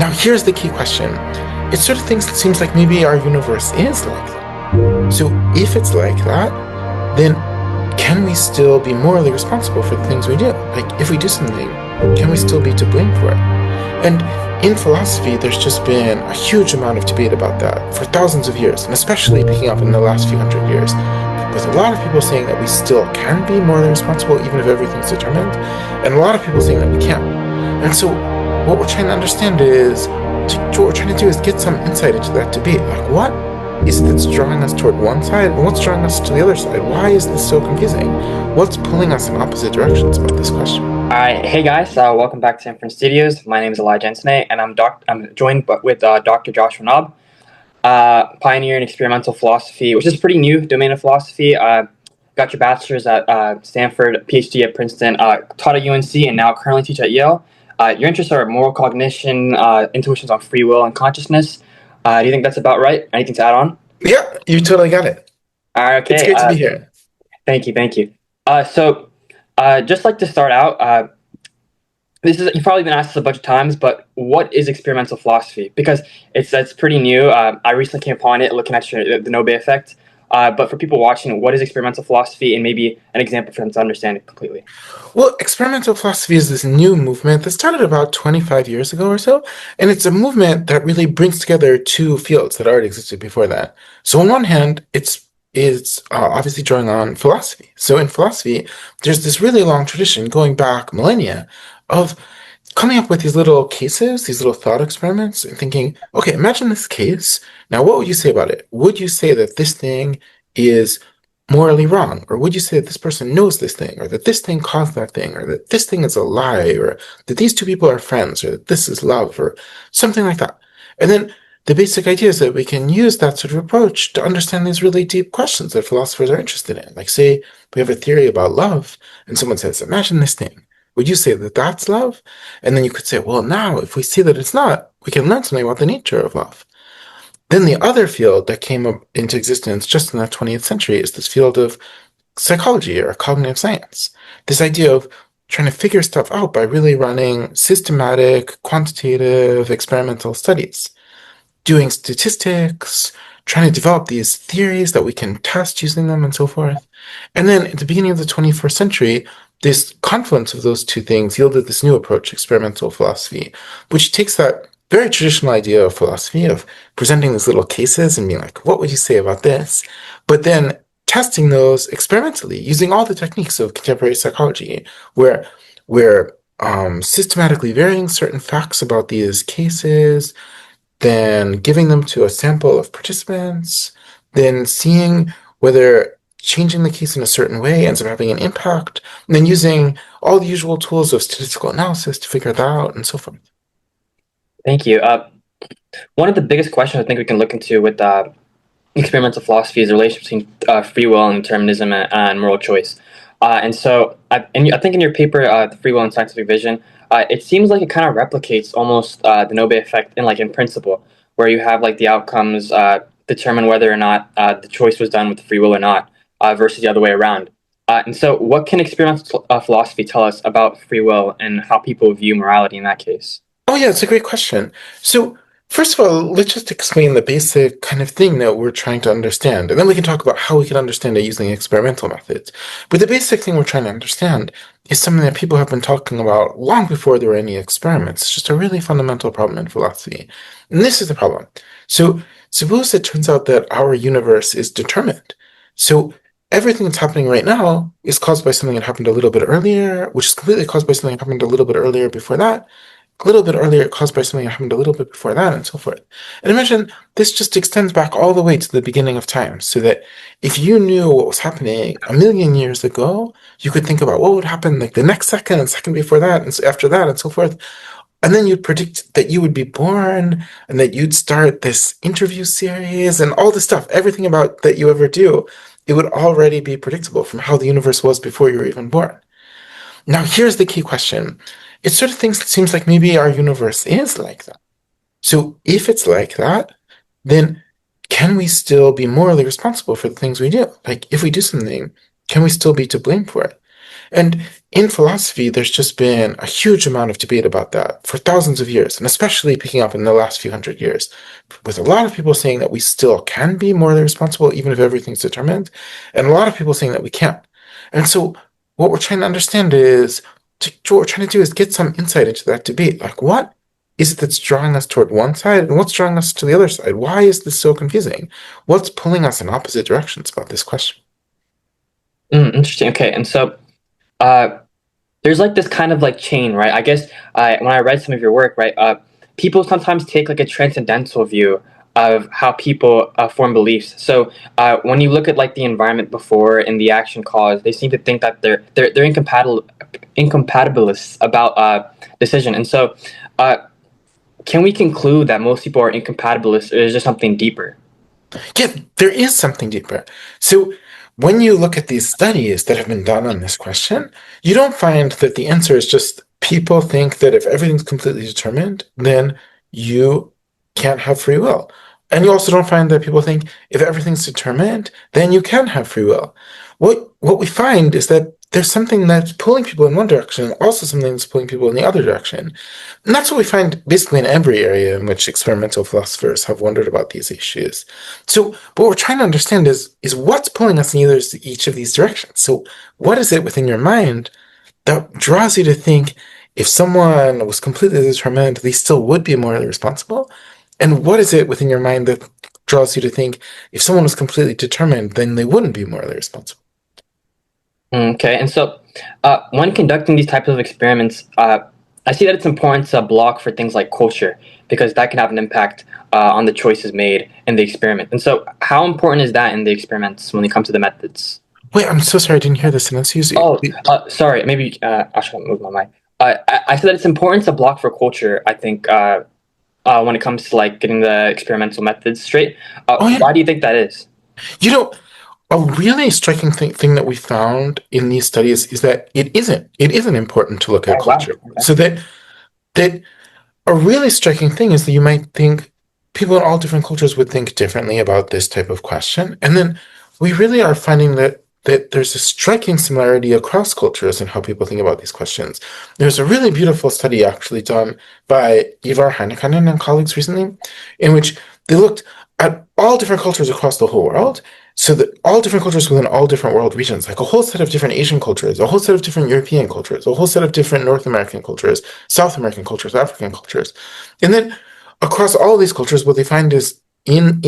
Now, here's the key question. It sort of seems like maybe our universe is like that. So, if it's like that, then can we still be morally responsible for the things we do? Like, if we do something, can we still be to blame for it? And in philosophy, there's just been a huge amount of debate about that for thousands of years, and especially picking up in the last few hundred years, with a lot of people saying that we still can be morally responsible even if everything's determined, and a lot of people saying that we can't. And so what we're trying to understand is, what we're trying to do is get some insight into that debate. Like, what is it that's drawing us toward one side, and what's drawing us to the other side? Why is this so confusing? What's pulling us in opposite directions about this question? All right, hey guys, welcome back to Inference Studios. My name is Elijah Ensene, and I'm joined with Dr. Joshua Knobe, pioneer in experimental philosophy, which is a pretty new domain of philosophy. Got your bachelor's at Stanford, PhD at Princeton, taught at UNC, and now currently teach at Yale. Your interests are moral cognition, intuitions on free will and consciousness. Do you think that's about right? Anything to add on? Yeah, you totally got it. All right, okay. It's great to be here. Thank you. Just like to start out, you've probably been asked this a bunch of times, but what is experimental philosophy? Because it's pretty new. I recently came upon it looking at the Knobe effect. But for people watching, what is experimental philosophy, and maybe an example for them to understand it completely? Well, experimental philosophy is this new movement that started about 25 years ago or so, and it's a movement that really brings together two fields that already existed before that. So on one hand, it's obviously drawing on philosophy. So in philosophy, there's this really long tradition going back millennia of coming up with these little cases, these little thought experiments, and thinking, okay, imagine this case. Now, what would you say about it? Would you say that this thing is morally wrong? Or would you say that this person knows this thing, or that this thing caused that thing, or that this thing is a lie, or that these two people are friends, or that this is love, or something like that? And then the basic idea is that we can use that sort of approach to understand these really deep questions that philosophers are interested in. Like, say, we have a theory about love, and someone says, imagine this thing. Would you say that that's love? And then you could say, well, now, if we see that it's not, we can learn something about the nature of love. Then the other field that came up into existence just in the 20th century is this field of psychology or cognitive science. This idea of trying to figure stuff out by really running systematic, quantitative, experimental studies, doing statistics, trying to develop these theories that we can test using them and so forth. And then at the beginning of the 21st century, this confluence of those two things yielded this new approach, experimental philosophy, which takes that very traditional idea of philosophy of presenting these little cases and being like, what would you say about this? But then testing those experimentally using all the techniques of contemporary psychology, where we're systematically varying certain facts about these cases, then giving them to a sample of participants, then seeing whether changing the case in a certain way ends up having an impact, and then using all the usual tools of statistical analysis to figure that out, and so forth. Thank you. One of the biggest questions I think we can look into with experimental philosophy is the relationship between free will and determinism and moral choice. I think in your paper, The Free Will and Scientific Vision, it seems like it kind of replicates almost the Knobe effect in principle, where you have the outcomes determine whether or not the choice was done with free will or not, versus the other way around. And so what can experimental philosophy tell us about free will and how people view morality in that case? Oh, yeah, it's a great question. So, first of all, let's just explain the basic kind of thing that we're trying to understand, and then we can talk about how we can understand it using experimental methods. But the basic thing we're trying to understand is something that people have been talking about long before there were any experiments. It's just a really fundamental problem in philosophy. And this is the problem. So, suppose it turns out that our universe is determined. So, everything that's happening right now is caused by something that happened a little bit earlier, which is completely caused by something that happened a little bit earlier before that, a little bit earlier caused by something that happened a little bit before that, and so forth. And imagine this just extends back all the way to the beginning of time, so that if you knew what was happening a million years ago, you could think about what would happen the next second, and second before that, and after that, and so forth. And then you'd predict that you would be born, and that you'd start this interview series, and all the stuff, everything about that you ever do, it would already be predictable from how the universe was before you were even born. Now, here's the key question. It sort of seems like maybe our universe is like that. So if it's like that, then can we still be morally responsible for the things we do? Like, if we do something, can we still be to blame for it? And in philosophy, there's just been a huge amount of debate about that for thousands of years, and especially picking up in the last few hundred years, with a lot of people saying that we still can be morally responsible even if everything's determined, and a lot of people saying that we can't. And so, what we're trying to understand is, what we're trying to do is get some insight into that debate. Like, what is it that's drawing us toward one side, and what's drawing us to the other side? Why is this so confusing? What's pulling us in opposite directions about this question? Interesting. Okay, and so uh, there's like this kind of like chain, right? I guess when I read some of your work, right, people sometimes take like a transcendental view of how people form beliefs. So when you look at like the environment before and the action cause, they seem to think that they're incompatibilists about decision. And so, uh, can we conclude that most people are incompatibilists, or is there something deeper? Yeah, there is something deeper. So when you look at these studies that have been done on this question, you don't find that the answer is just people think that if everything's completely determined, then you can't have free will. And you also don't find that people think if everything's determined, then you can have free will. What we find is that there's something that's pulling people in one direction and also something that's pulling people in the other direction. And that's what we find basically in every area in which experimental philosophers have wondered about these issues. So what we're trying to understand is what's pulling us in each of these directions. So what is it within your mind that draws you to think if someone was completely determined, they still would be morally responsible? And what is it within your mind that draws you to think if someone was completely determined, then they wouldn't be morally responsible? Okay, and so when conducting these types of experiments, I see that it's important to block for things like culture because that can have an impact on the choices made in the experiment. And so, how important is that in the experiments when it comes to the methods? Wait, I'm so sorry, I didn't hear this sentence. Oh, sorry, maybe I should move my mic. I said that it's important to block for culture. I think when it comes to like getting the experimental methods straight. Oh yeah, Why do you think that is? you know, a really striking thing that we found in these studies is that it isn't important to look at Oh, wow. culture. Okay. So that a really striking thing is that you might think people in all different cultures would think differently about this type of question. And then we really are finding that there's a striking similarity across cultures in how people think about these questions. There's a really beautiful study actually done by Ivar Heinekanen and colleagues recently, in which they looked at all different cultures across the whole world. So that all different cultures within all different world regions, like a whole set of different Asian cultures, a whole set of different European cultures, a whole set of different North American cultures, South American cultures, African cultures. And then across all of these cultures, what they find is in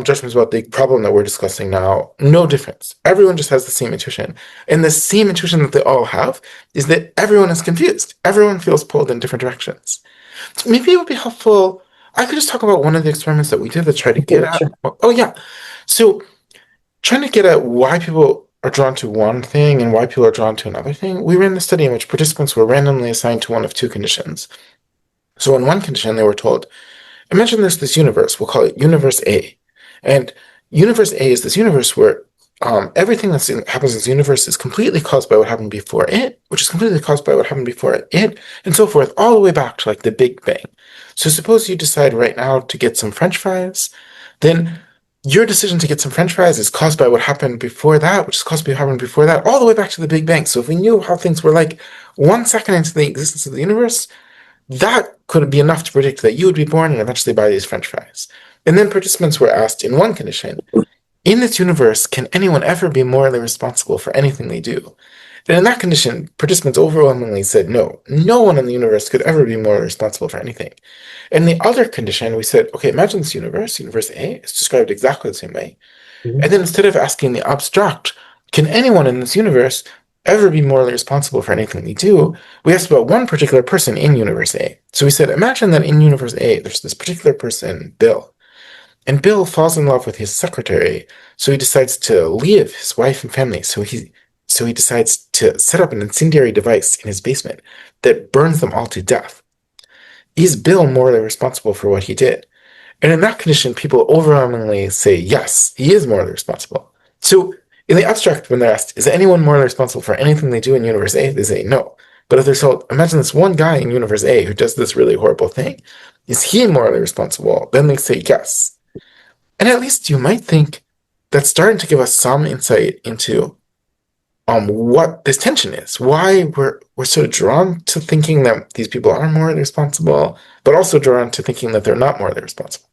judgments about the problem that we're discussing now, no difference. Everyone just has the same intuition. And the same intuition that they all have is that everyone is confused. Everyone feels pulled in different directions. So maybe it would be helpful. I could just talk about one of the experiments that we did to try to get Okay, at. sure. Oh, yeah. So trying to get at why people are drawn to one thing and why people are drawn to another thing, we ran a study in which participants were randomly assigned to one of two conditions. So in one condition, they were told, imagine there's this universe, we'll call it Universe A. And Universe A is this universe where everything that happens in this universe is completely caused by what happened before it, which is completely caused by what happened before it, and so forth, all the way back to like the Big Bang. So suppose you decide right now to get some French fries, then your decision to get some French fries is caused by what happened before that, which is caused by what happened before that, all the way back to the Big Bang. So if we knew how things were like 1 second into the existence of the universe, that could be enough to predict that you would be born and eventually buy these French fries. And then participants were asked in one condition, in this universe, can anyone ever be morally responsible for anything they do? And in that condition, participants overwhelmingly said no. No one in the universe could ever be morally responsible for anything. In the other condition, we said, okay, imagine this universe, Universe A, is described exactly the same way. Mhm. And then instead of asking the abstract, can anyone in this universe ever be morally responsible for anything they do, we asked about one particular person in Universe A. So we said, imagine that in Universe A, there's this particular person, Bill. And Bill falls in love with his secretary, so he decides to leave his wife and family. So he decides to set up an incendiary device in his basement that burns them all to death. Is Bill morally responsible for what he did? And in that condition, people overwhelmingly say yes, he is morally responsible. So in the abstract, when they're asked, is anyone morally responsible for anything they do in Universe A, they say no. But if they're told, imagine this one guy in Universe A who does this really horrible thing, is he morally responsible? Then they say yes. And at least you might think that's starting to give us some insight into what this tension is, why we're sort of drawn to thinking that these people are morally responsible, but also drawn to thinking that they're not morally responsible.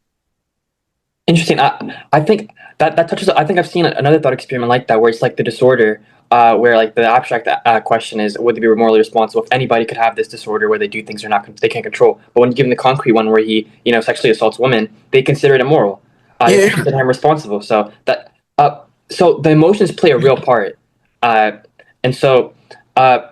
Interesting. I think that touches. I think I've seen another thought experiment like that, where it's like the disorder, where like the abstract question is, would they be morally responsible if anybody could have this disorder where they do things they can't control? But when you give them the concrete one, where he sexually assaults women, they consider it immoral. They Yeah, can't consider him responsible. So the emotions play a real part, uh, and so uh,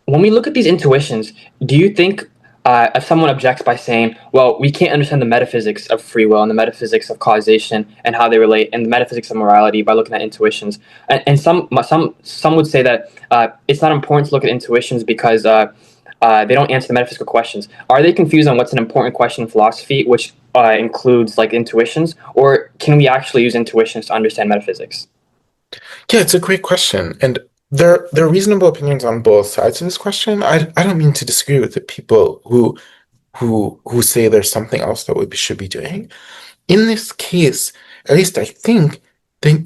when we look at these intuitions, do you think if someone objects by saying, well, we can't understand the metaphysics of free will and the metaphysics of causation and how they relate and the metaphysics of morality by looking at intuitions, and some would say that it's not important to look at intuitions because they don't answer the metaphysical questions. Are they confused on what's an important question in philosophy, which includes like intuitions, or can we actually use intuitions to understand metaphysics? yeah, it's a great question, and there are reasonable opinions on both sides of this question. I don't mean to disagree with the people who say there's something else that we should be doing. In this case, at least I think they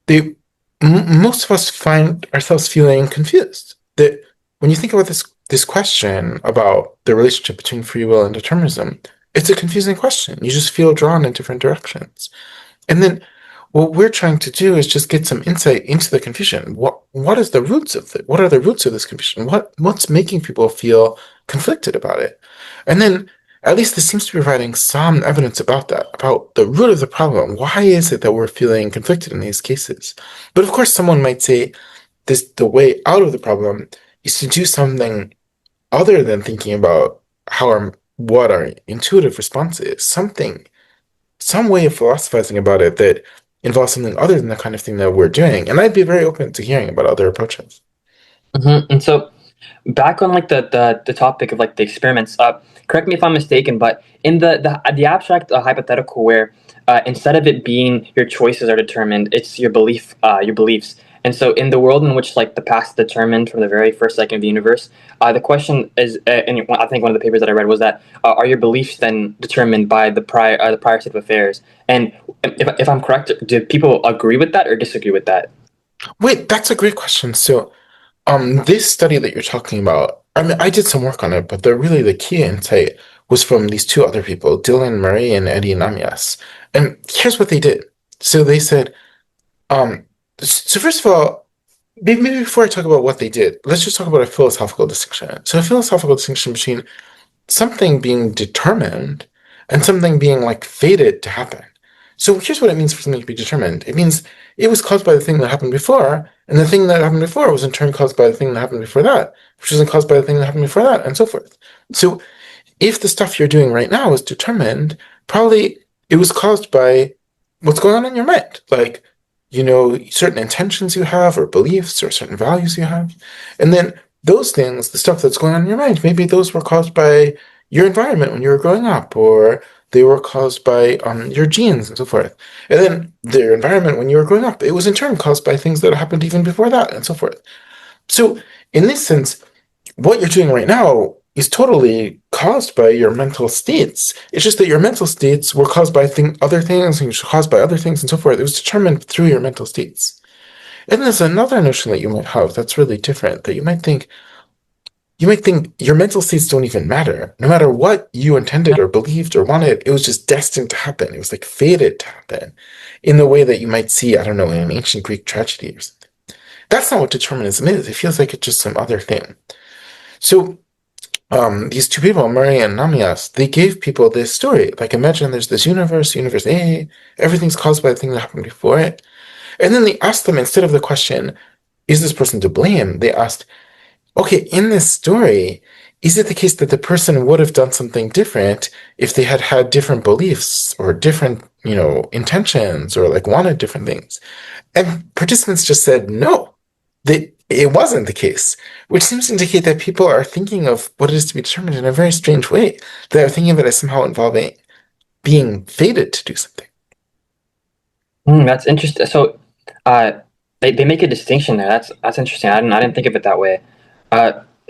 they most of us find ourselves feeling confused. That when you think about this question about the relationship between free will and determinism, it's a confusing question. You just feel drawn in different directions. And then what we're trying to do is just get some insight into the confusion. What is the roots of it? What are the roots of this confusion? What's making people feel conflicted about it? And then at least this seems to be providing some evidence about that, about the root of the problem. Why is it that we're feeling conflicted in these cases? But of course, someone might say the way out of the problem is to do something other than thinking about what our intuitive response is, some way of philosophizing about it that involves something other than the kind of thing that we're doing. And I'd be very open to hearing about other approaches. And so back on like the topic of like the experiments, correct me if I'm mistaken, but in the abstract hypothetical where instead of it being your choices are determined, it's your beliefs. And so in the world in which like the past is determined from the very first second of the universe, the question is, and I think one of the papers that I read was that are your beliefs then determined by the prior state of affairs? And if I'm correct, do people agree with that or disagree with that? Wait, that's a great question. So, this study that you're talking about, I mean, I did some work on it, but the key insight was from these two other people, Dylan Murray and Eddie Namias. And here's what they did. So they said, so first of all, maybe before I talk about what they did, let's just talk about a philosophical distinction. So a philosophical distinction between something being determined and something being like fated to happen. So here's what it means for something to be determined. It means it was caused by the thing that happened before, and the thing that happened before was in turn caused by the thing that happened before that, which wasn't caused by the thing that happened before that, and so forth. So if the stuff you're doing right now is determined, probably it was caused by what's going on in your mind. Like, certain intentions you have, or beliefs, or certain values you have. And then those things, the stuff that's going on in your mind, maybe those were caused by your environment when you were growing up, or they were caused by your genes and so forth. And then their environment when you were growing up, it was in turn caused by things that happened even before that, and so forth. So, in this sense, what you're doing right now is totally caused by your mental states. It's just that your mental states were caused by other things, and caused by other things, and so forth. It was determined through your mental states. And there's another notion that you might have that's really different. That you might think your mental states don't even matter. No matter what you intended or believed or wanted, it was just destined to happen. It was like fated to happen, in the way that you might see, I don't know, in an ancient Greek tragedy or something. That's not what determinism is. It feels like it's just some other thing. So these two people, Murray and Namias, they gave people this story. Like, imagine there's this universe A, everything's caused by the thing that happened before it. And then they asked them, instead of the question, is this person to blame? They asked, okay, in this story, is it the case that the person would have done something different if they had had different beliefs or different, intentions, or like wanted different things? And participants just said no, that it wasn't the case, which seems to indicate that people are thinking of what it is to be determined in a very strange way. They're thinking of it as somehow involving being fated to do something. That's interesting. So, uh, they make a distinction there. That's interesting. I didn't think of it that way.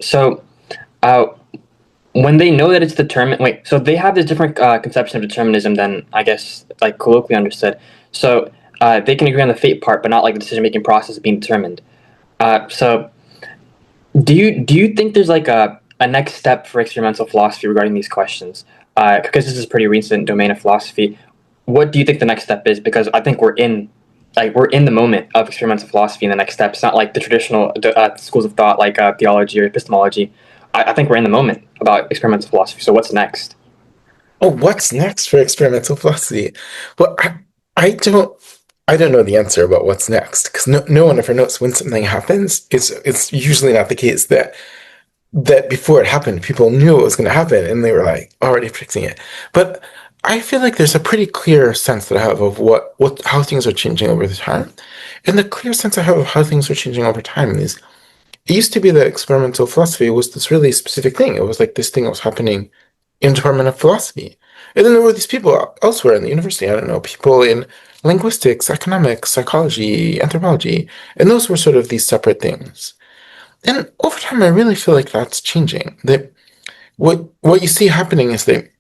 So, uh, when they know that it's determined, wait. So they have this different conception of determinism than I guess like colloquially understood. So they can agree on the fate part, but not like the decision making process being determined. So do you think there's like a next step for experimental philosophy regarding these questions? Because this is a pretty recent domain of philosophy. What do you think the next step is? Because I think we're in the moment of experimental philosophy, and the next step. It's not like the traditional schools of thought like theology or epistemology. I think we're in the moment about experimental philosophy. So what's next? Oh, what's next for experimental philosophy? Well, I don't I don't know the answer about what's next because no one ever knows when something happens. It's usually not the case that before it happened, people knew it was going to happen and they were like already predicting it. But I feel like there's a pretty clear sense that I have of what how things are changing over the time. And the clear sense I have of how things are changing over time is it used to be that experimental philosophy was this really specific thing. It was like this thing that was happening in the Department of Philosophy. And then there were these people elsewhere in the university, I don't know, people in linguistics, economics, psychology, anthropology, and those were sort of these separate things. And over time, I really feel like that's changing. That what you see happening is that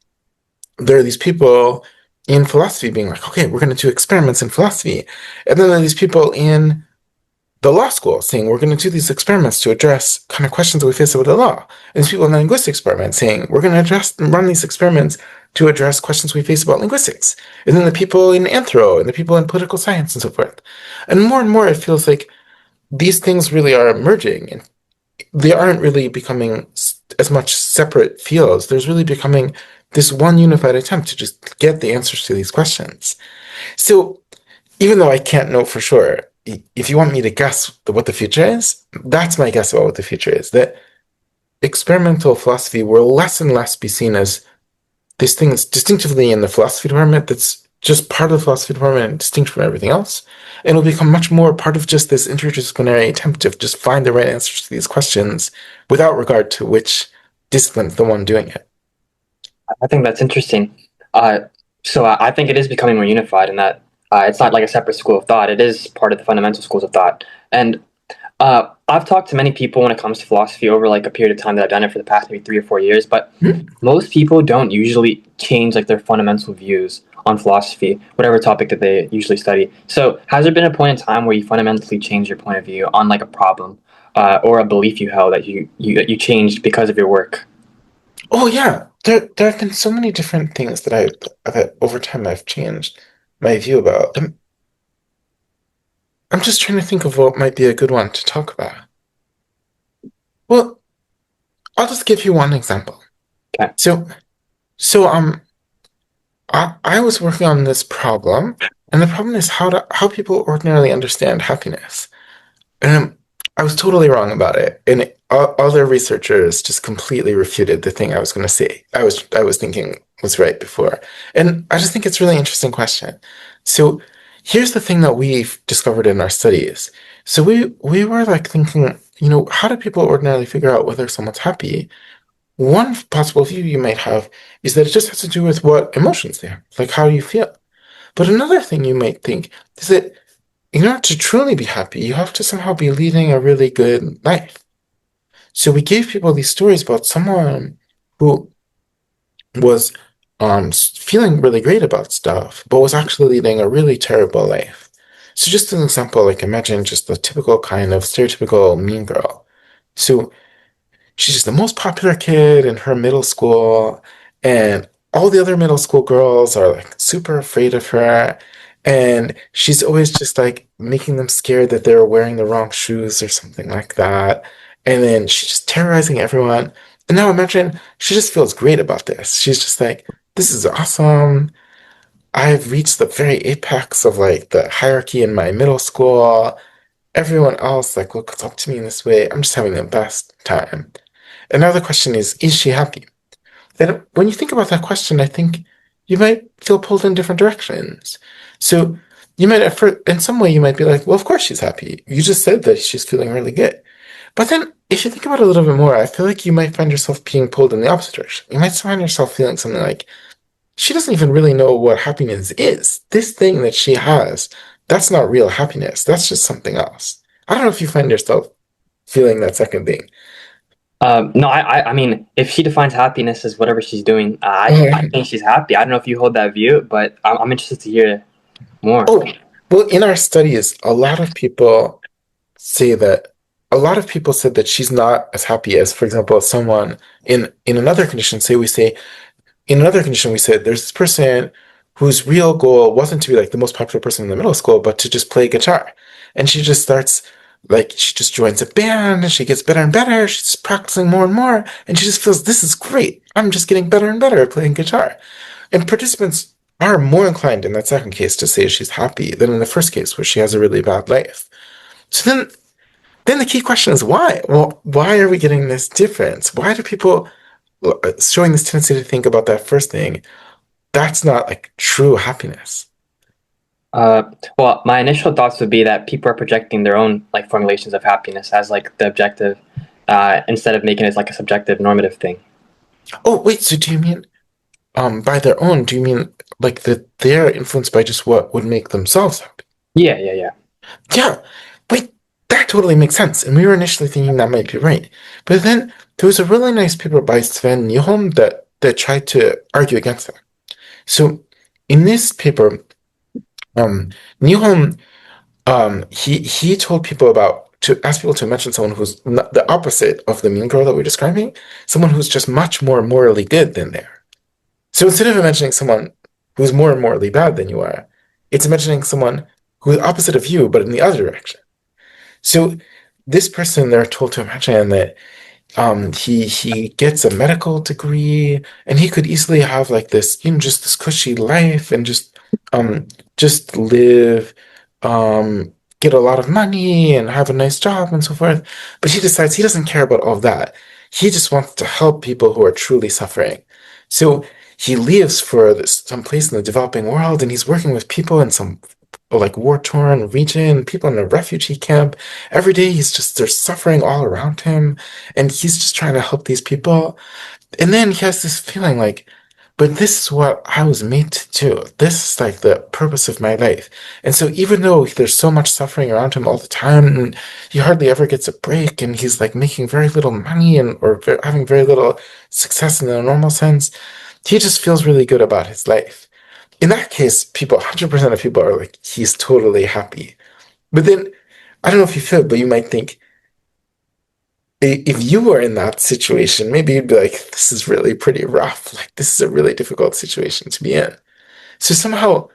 there are these people in philosophy being like, okay, we're going to do experiments in philosophy, and then there are these people in the law school saying we're going to do these experiments to address kind of questions that we face about the law. And there's people in the linguistics department saying we're going to address and run these experiments to address questions we face about linguistics. And then the people in anthro and the people in political science and so forth. And more, it feels like these things really are emerging and they aren't really becoming as much separate fields. There's really becoming this one unified attempt to just get the answers to these questions. So even though I can't know for sure, if you want me to guess what the future is, that's my guess about what the future is. That experimental philosophy will less and less be seen as this thing that's distinctively in the philosophy department that's just part of the philosophy department and distinct from everything else. And it'll become much more part of just this interdisciplinary attempt to just find the right answers to these questions without regard to which discipline's the one doing it. I think that's interesting. Uh, I think it is becoming more unified in that it's not like a separate school of thought. It is part of the fundamental schools of thought. And I've talked to many people when it comes to philosophy over like a period of time that I've done it for the past maybe 3 or 4 years. But Hmm? most people don't usually change like their fundamental views on philosophy, whatever topic that they usually study. So has there been a point in time where you fundamentally changed your point of view on like a problem or a belief you held that you changed because of your work? Oh yeah, there have been so many different things that over time I've changed my view about. I'm just trying to think of what might be a good one to talk about. Well, I'll just give you one example. Okay. So, so I was working on this problem, and the problem is how people ordinarily understand happiness. And I was totally wrong about it, and other researchers just completely refuted the thing I was going to say. I was thinking was right before, and I just think it's a really interesting question. So here's the thing that we've discovered in our studies. So we were like thinking, you know, how do people ordinarily figure out whether someone's happy? One possible view you might have is that it just has to do with what emotions they have, like how you feel. But another thing you might think is that in order to truly be happy, you have to somehow be leading a really good life. So we gave people these stories about someone who was feeling really great about stuff, but was actually leading a really terrible life. So just an example, like imagine just the typical kind of stereotypical mean girl. So she's just the most popular kid in her middle school, and all the other middle school girls are like super afraid of her. And she's always just like making them scared that they're wearing the wrong shoes or something like that. And then she's just terrorizing everyone. And now imagine she just feels great about this. She's just like, this is awesome. I've reached the very apex of like the hierarchy in my middle school. Everyone else like looks up to me in this way. I'm just having the best time. Another question is she happy? Then when you think about that question, I think you might feel pulled in different directions. So you might, in some way, you might be like, well, of course she's happy. You just said that she's feeling really good. But then if you think about it a little bit more, I feel like you might find yourself being pulled in the opposite direction. You might find yourself feeling something like, she doesn't even really know what happiness is. This thing that she has, that's not real happiness. That's just something else. I don't know if you find yourself feeling that second thing. No, I mean, if she defines happiness as whatever she's doing, I Oh, think she's happy. I don't know if you hold that view, but I'm interested to hear more. oh, well, in our studies, a lot of people say that. a lot of people said that she's not as happy as, for example, someone in another condition. Say we say in another condition, we said there's this person whose real goal wasn't to be like the most popular person in the middle school, but to just play guitar. And she just starts, like, she just joins a band and she gets better and better. She's practicing more and more. And she just feels, this is great. I'm just getting better and better at playing guitar. And participants are more inclined in that second case to say she's happy than in the first case where she has a really bad life. So then the key question is why? Well, why are we getting this difference? Why do people showing this tendency to think about that first thing? That's not like true happiness. Uh, well, my initial thoughts would be that people are projecting their own like formulations of happiness as like the objective, instead of making it like a subjective normative thing. Oh, wait, so do you mean by their own, do you mean like that they're influenced by just what would make themselves happy? Yeah, yeah, yeah. Yeah. Wait, that totally makes sense. And we were initially thinking that might be right. But then there was a really nice paper by Sven Nylund that tried to argue against that. So in this paper, Nylund he told people about to ask people to mention someone who's not, the opposite of the mean girl that we're describing, someone who's just much more morally good than they are. So instead of mentioning someone who's more morally bad than you are, it's mentioning someone who's opposite of you but in the other direction. So this person they're told to imagine that he gets a medical degree and he could easily have like this, just this cushy life and um just live, get a lot of money and have a nice job and so forth. But he decides he doesn't care about all of that. He just wants to help people who are truly suffering. So he leaves for some place in the developing world and he's working with people in some like war-torn region, people in a refugee camp. Every day there's suffering all around him and he's just trying to help these people. And then he has this feeling like, but this is what I was made to do. This is like the purpose of my life. And so even though there's so much suffering around him all the time and he hardly ever gets a break and he's like making very little money and or having very little success in the normal sense, he just feels really good about his life. In that case, 100% of people are like, he's totally happy. But then, I don't know if you feel it, but you might think, if you were in that situation, maybe you'd be like, this is really pretty rough. Like, this is a really difficult situation to be in. So somehow,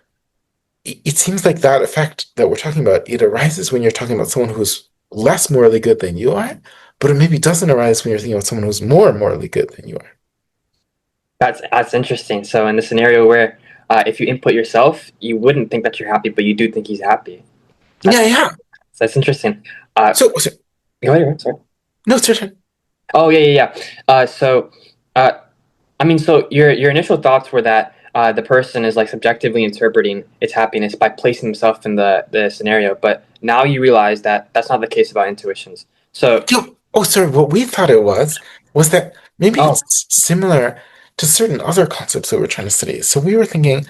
it seems like that effect that we're talking about, it arises when you're talking about someone who's less morally good than you are, but it maybe doesn't arise when you're thinking about someone who's more morally good than you are. That's interesting. So in the scenario where if you input yourself, you wouldn't think that you're happy, but you do think he's happy. Yeah, That's yeah. that's interesting. Uh, So Go ahead. Sorry. no, certain. Oh yeah, yeah, yeah. Uh, I mean, so your initial thoughts were that the person is like subjectively interpreting its happiness by placing himself in the scenario, but now you realize that that's not the case about intuitions. So, Oh, sorry. What we thought it was that maybe oh, it's similar to certain other concepts that we're trying to study. So we were thinking,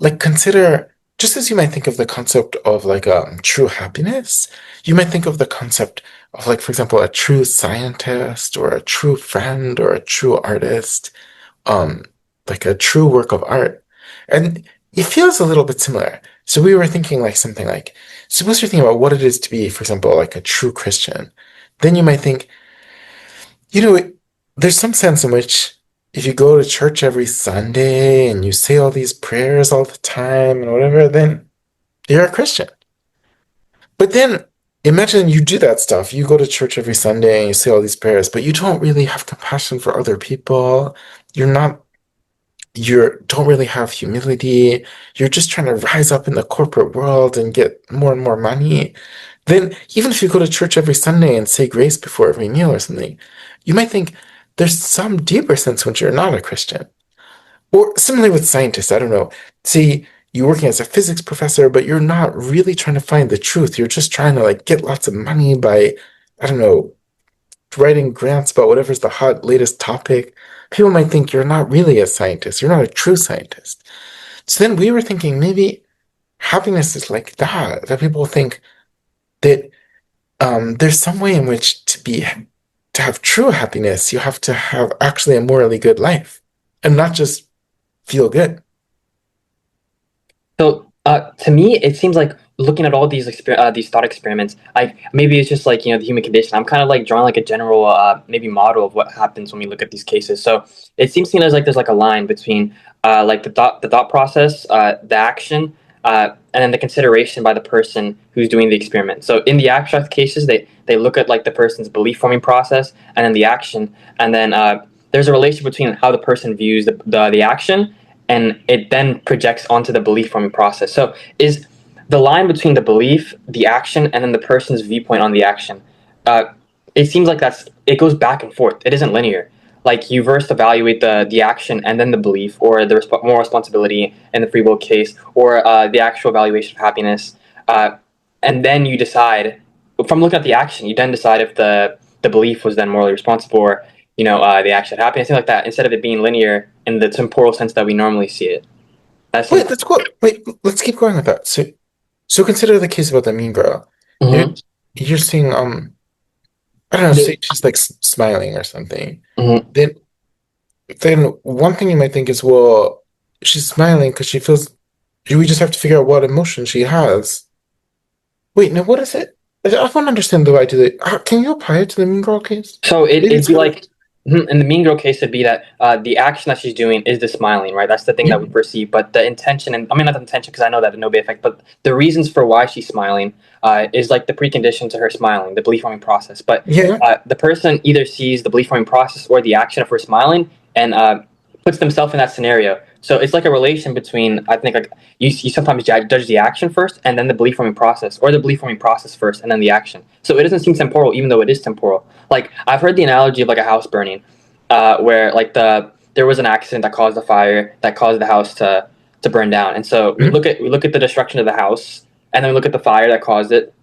like, consider just as you might think of the concept of like true happiness, you might think of the concept of like, for example, a true scientist or a true friend or a true artist, um, like a true work of art. And it feels a little bit similar. So we were thinking like something like, suppose you're thinking about what it is to be, for example, like a true Christian. Then you might think, you know, there's some sense in which if you go to church every Sunday and you say all these prayers all the time and whatever, then you're a Christian. But then imagine you do that stuff. You go to church every Sunday and you say all these prayers, but you don't really have compassion for other people. You're not, you don't really have humility. You're just trying to rise up in the corporate world and get more and more money. Then, even if you go to church every Sunday and say grace before every meal or something, you might think there's some deeper sense when you're not a Christian. Or similarly with scientists, I don't know. See, you're working as a physics professor, but you're not really trying to find the truth. You're just trying to like get lots of money by, I don't know, writing grants about whatever's the hot latest topic. People might think you're not really a scientist. You're not a true scientist. So then we were thinking maybe happiness is like that people think that there's some way in which to have true happiness, you have to have actually a morally good life and not just feel good. so to me, it seems like looking at all these thought experiments, like maybe it's just like the human condition. I'm kind of like drawing like a general maybe model of what happens when we look at these cases. So it seems to me there's like a line between like the thought process, the action, and then the consideration by the person who's doing the experiment. So in the abstract cases, they look at like the person's belief forming process and then the action, and then there's a relation between how the person views the action, and it then projects onto the belief forming process. So is the line between the belief, the action, and then the person's viewpoint on the action. Uh, it seems like it goes back and forth. It isn't linear. Like you first evaluate the action and then the belief, or the moral responsibility in the free will case, or the actual evaluation of happiness, and then you decide from looking at the action. You then decide if the belief was then morally responsible, or the action had happiness, things like that. Instead of it being linear in the temporal sense that we normally see it. That seems. Wait, let's go. Wait, let's keep going with that. So consider the case about the mean girl. You're Mm-hmm. you're seeing I don't know, say she's like smiling or something. Mm-hmm. Then then one thing you might think is, well, she's smiling because she feels. We just have to figure out what emotion she has. Wait, no, what is it? I want to understand the idea that. Can you apply it to the mean girl case? So Maybe it'd it's be kind of like in the mean girl case, it'd be that the action that she's doing is the smiling, right? That's the thing yeah, that we perceive. But the intention, and I mean not the intention because I know that the Knobe effect, but the reasons for why she's smiling is like the precondition to her smiling, the belief forming process. But yeah. the person either sees the belief forming process or the action of her smiling, and puts themselves in that scenario. So it's like a relation between, I think, like you sometimes judge the action first and then the belief forming process, or the belief forming process first and then the action. So it doesn't seem temporal, even though it is temporal. Like I've heard the analogy of like a house burning, where like there was an accident that caused the fire that caused the house to burn down, and so we Mhm. look at the destruction of the house, and then we look at the fire that caused it,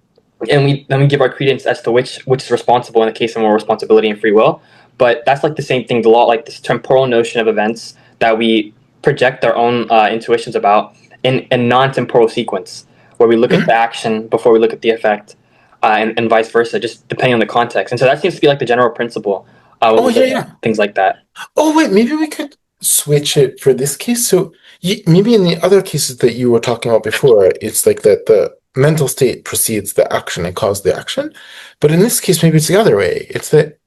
and we give our credence as to which is responsible in the case of moral responsibility and free will. But that's like the same thing. The law, like this temporal notion of events that we project our own intuitions about in non-temporal sequence, where we look at the Mhm. action before we look at the effect, and vice versa, just depending on the context. And so that seems to be like the general principle when Oh we yeah, look at yeah. things like that. Oh wait, maybe we could switch it for this case. So maybe in the other cases that you were talking about before, it's like that the mental state precedes the action and causes the action. But in this case, maybe it's the other way. It's that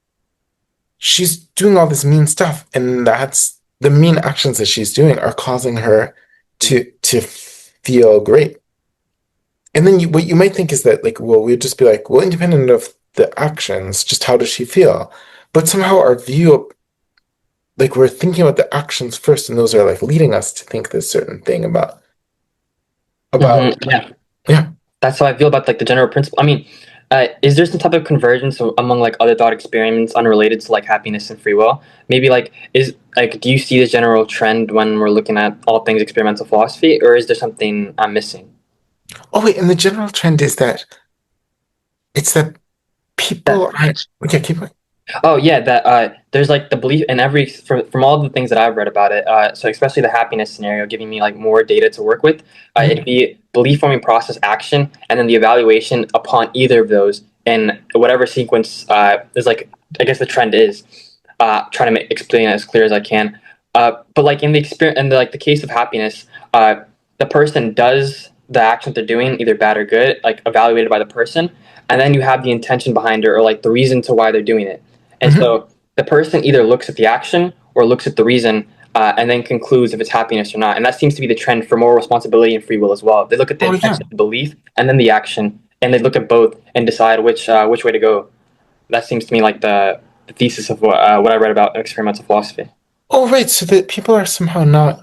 she's doing all this mean stuff, and that's the mean actions that she's doing are causing her to feel great. And then what you might think is that, like, well, we'd just be like, well, independent of the actions, just how does she feel? But somehow our view, like, we're thinking about the actions first, and those are like leading us to think this certain thing about Yeah, yeah. that's how I feel about like the general principle. I mean, is there some type of convergence among like other thought experiments unrelated to like happiness and free will? Maybe like is like do you see this general trend when we're looking at all things experimental philosophy, or is there something I'm missing? Oh wait, and the general trend is that it's that That people are okay. Keep going. Oh yeah, that there's like the belief in from all the things that I've read about it. So especially the happiness scenario, giving me like more data to work with. It'd Mhm. be belief forming process action, and then the evaluation upon either of those, and whatever sequence is like. I guess the trend is trying to explain it as clear as I can. But like in the experience, in like the case of happiness, the person does the action they're doing, either bad or good, like evaluated by the person, and then you have the intention behind it, or like the reason to why they're doing it. And Mhm. so the person either looks at the action or looks at the reason, and then concludes if it's happiness or not. And that seems to be the trend for moral responsibility and free will as well. They look at the Oh yeah. intention, the belief, and then the action, and they look at both and decide which way to go. That seems to me like the thesis of what I read about experimental philosophy. Oh right. So that people are somehow not.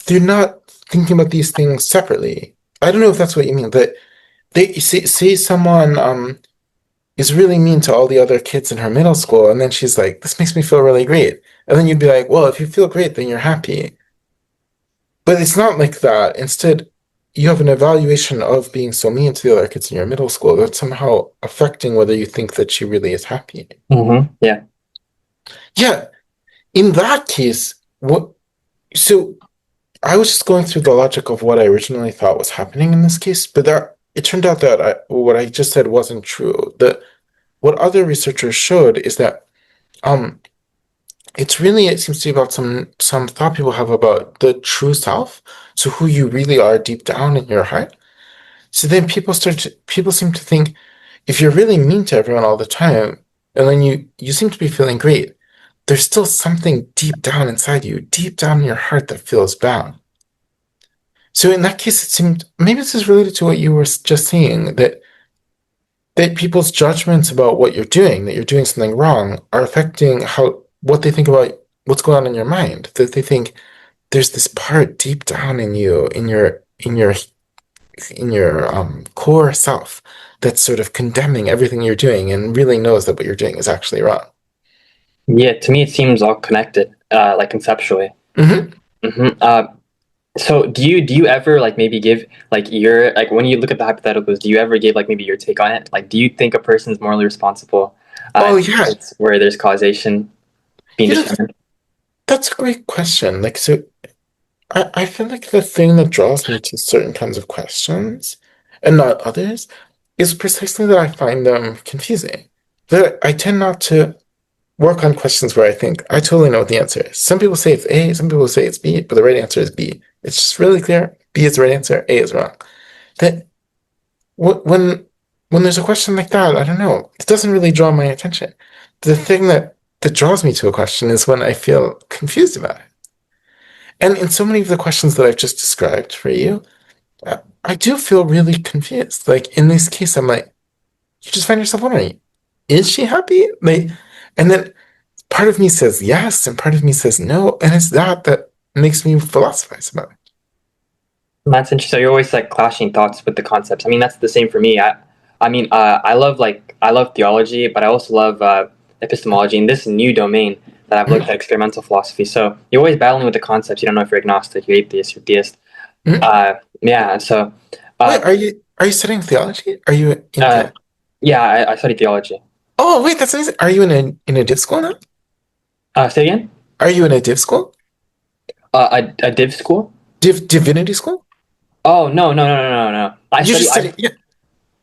They're not thinking about these things separately. I don't know if that's what you mean. That they say someone is really mean to all the other kids in her middle school, and then she's like, "This makes me feel really great," and then you'd be like, "Well, if you feel great, then you're happy." But it's not like that. Instead, you have an evaluation of being so mean to the other kids in your middle school that's somehow affecting whether you think that she really is happy. Yeah. Yeah, in that case, what? So I was just going through the logic of what I originally thought was happening in this case, but that it turned out that what I just said wasn't true. That what other researchers showed is that um it's really, it seems to be about some thought people have about the true self, so who you really are deep down in your heart. So then people seem to think if you're really mean to everyone all the time, and then you seem to be feeling great, there's still something deep down inside you, deep down in your heart that feels bad. So in that case, it seemed maybe this is related to what you were just saying, that people's judgments about what you're doing, that you're doing something wrong, are affecting how what they think about what's going on in your mind. That they think there's this part deep down in you, in your core self, that's sort of condemning everything you're doing and really knows that what you're doing is actually wrong. Yeah, to me it seems all connected, like conceptually. Hmm. Hmm. So do you ever like maybe give like your like when you look at the hypotheticals, do you ever give like maybe your take on it? Like, do you think a person is morally responsible Oh in yeah, cases where there's causation being you know determined? that's a great question. Like so, I feel like the thing that draws me to certain kinds of questions and not others is precisely that I find them confusing. That I tend not to work on questions where I think I totally know what the answer is. Some people say it's A, some people say it's B, but the right answer is B. It's just really clear. B is the right answer, A is wrong. That when when there's a question like that, I don't know. It doesn't really draw my attention. The thing that draws me to a question is when I feel confused about it. And in so many of the questions that I've just described for you, I do feel really confused. Like in this case, I'm like, you just find yourself wondering, is she happy? Like, and then part of me says yes, and part of me says no, and it's that makes me philosophize about it. That's interesting. So you're always like clashing thoughts with the concepts. I mean, that's the same for me. I mean, I love theology, but I also love epistemology in this new domain that I've looked Mhm. at, experimental philosophy. So you're always battling with the concepts. You don't know if you're agnostic, you're atheist, you're theist. Mhm. Yeah. So, uh, Wait, are you studying theology? Are you in uh, the? yeah, I study theology. Oh, wait, that's amazing. Are you in a div school now? Say again? Are you in a div school? A div school? Divinity school? Oh no. You just study? Yeah.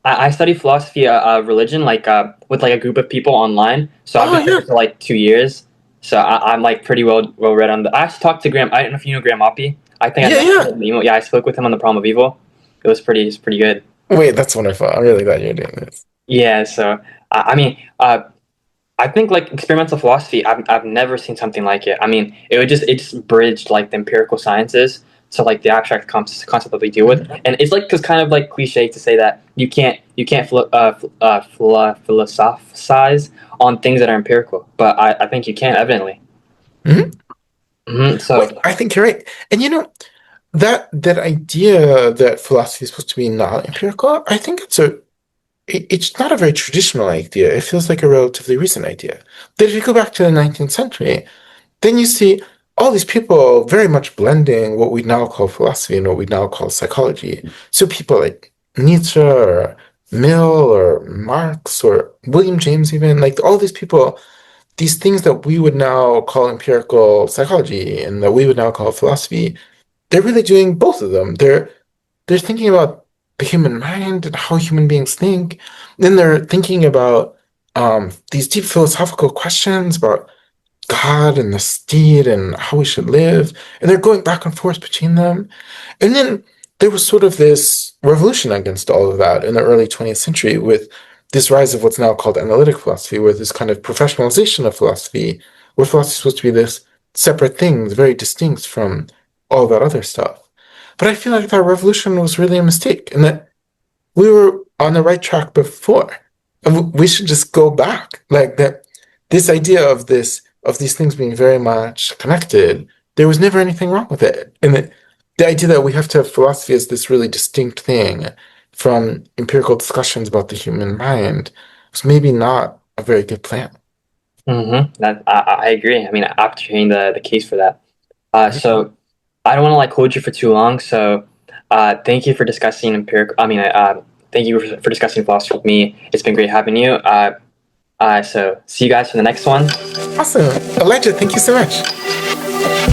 I study philosophy, religion, like with like a group of people online. So I've Oh, been studying yeah. for like 2 years. So I'm like pretty well read on the. I actually talked to Graham. I don't know if you know Graham Oppie. I think I Yeah, met him yeah. in the email. Yeah, I spoke with him on the Problem of Evil. It's pretty good. Wait, that's wonderful. I'm really glad you're doing this. Yeah. So I mean, I think like experimental philosophy, I've never seen something like it. I mean, it just bridged like the empirical sciences to like the abstract concept that we deal with, Mhm. and it's like cause kind of like cliche to say that you can't philosophize on things that are empirical, but I think you can evidently. Mhm. Wait, So I think you're right. And that idea that philosophy is supposed to be not empirical, I think it's not a very traditional idea. It feels like a relatively recent idea. That if you go back to the 19th century, then you see all these people very much blending what we now call philosophy and what we now call psychology. So people like Nietzsche or Mill or Marx or William James, even like all these people, these things that we would now call empirical psychology and that we would now call philosophy, they're really doing both of them. They're thinking about the human mind and how human beings think. Then they're thinking about these deep philosophical questions about God and the steed and how we should live. And they're going back and forth between them. And then there was sort of this revolution against all of that in the early 20th century with this rise of what's now called analytic philosophy, where this kind of professionalization of philosophy, where philosophy is supposed to be this separate thing, very distinct from all that other stuff. But I feel like that revolution was really a mistake and that we were on the right track before. And we should just go back. Like that this idea of these things being very much connected, there was never anything wrong with it. And the idea that we have to have philosophy as this really distinct thing from empirical discussions about the human mind was maybe not a very good plan. that I agree. I mean, after hearing the case for that, Mhm. so I don't want to like hold you for too long. So thank you for discussing empirical. I mean, thank you for discussing philosophy with me. It's been great having you. So see you guys for the next one. Awesome. Elijah, thank you so much.